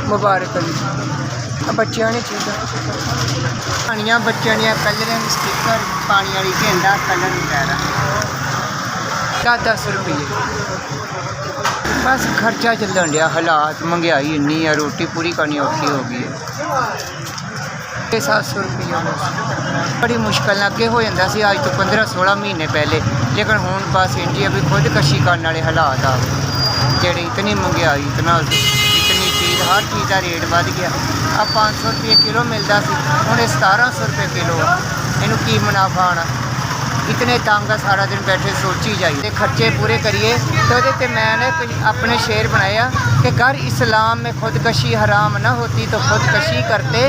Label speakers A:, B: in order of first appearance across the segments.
A: मुबारक अली बच्चों ने चीज़ा पानियाँ बच्चों ने कलरिंग स्टिकर पानी वाली गेंदा कलर वगैरह 10 रुपये बस खर्चा चलन दिया। हालात महंगाई इन्नी है, रोटी पूरी करनी औखी हो गई है। 700 रुपये बस बड़ी मुश्किल अगे हो जाता सी अज तो 15-16 महीने पहले, लेकिन हूँ बस इंडिया भी खुदकशी करने वाले हालात आ गए। जेड़ी इतनी महंगाई इतनी चीज़ हर चीज़ का रेट बढ़ गया। अब 500 रुपये किलो मिलता सी, हूँ 1700 रुपये किलो आ। इनू की मुनाफा आना? इतने तंग सारा दिन बैठे सोची जाइए, खर्चे पूरे करिए। तो ये मैंने अपने शेर बनाया कि अगर इस्लाम में खुदकशी हराम न होती तो खुदकशी करते,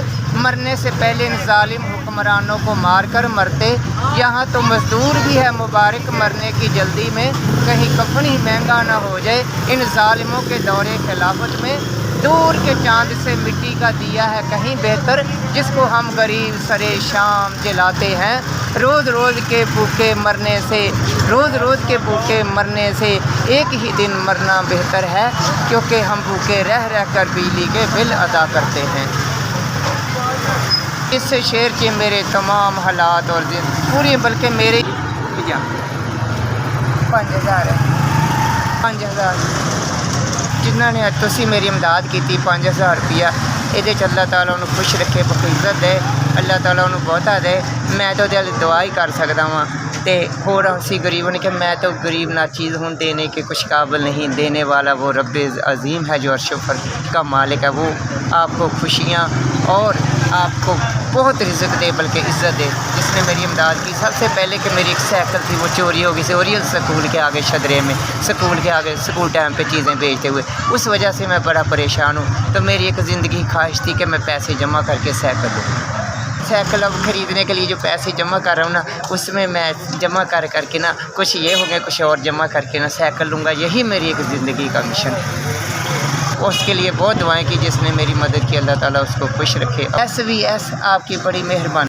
A: मरने से पहले इन जालिम हुक्मरानों को मार कर मरते। यहाँ तो मजदूर भी है मुबारक मरने की जल्दी में, कहीं कफन ही महंगा ना हो जाए इन जालिमों के दौरे खिलाफत में। दूर के चांद से मिट्टी का दिया है कहीं बेहतर, जिसको हम गरीब सरे शाम जलाते हैं। रोज़ रोज़ के भूखे मरने से, रोज़ रोज़ के भूखे मरने से एक ही दिन मरना बेहतर है, क्योंकि हम भूखे रह रह कर बिजली के बिल अदा करते हैं। इस शेर के मेरे तमाम हालात और पूरी, बल्कि मेरे 5000 जिन्होंने तुसी मेरी इमदाद की 5000 रुपया, ये अल्लाह ताला उन्होंने खुश रखे, बखीज़त दे, अल्लाह ताला उन्होंने बहुता दे। मैं तो दुआ ही कर सकता वहाँ। तो होर असी गरीबों ने कि मैं तो गरीब नाचीज़ हूँ, देने के कुछ काबिल नहीं। देने वाला वो रब अज़ीम है जो अर्श का मालिक है, वो आपको खुशियाँ और आपको बहुत रिज़्क़ दे, बल्कि इज़्ज़त दे। जिसने मेरी इमदाद की सबसे पहले कि मेरी एक साइकिल थी वो चोरी हो गई थी ओरियल स्कूल के आगे शदरे में, स्कूल के आगे स्कूल टाइम पे चीज़ें बेचते हुए, उस वजह से मैं बड़ा परेशान हूँ। तो मेरी एक ज़िंदगी ख्वाहिश थी कि मैं पैसे जमा करके साइकिल लूँ। साइकिल अब ख़रीदने के लिए जो पैसे जमा कर रहा हूँ ना, उसमें मैं जमा करके ना कुछ ये हो गया, कुछ और जमा करके ना साइकिल लूँगा। यही मेरी एक ज़िंदगी का मिशन है। उसके लिए बहुत दुआएं की जिसने मेरी मदद की, अल्लाह ताला उसको खुश रखे। SVS आपकी बड़ी मेहरबानी।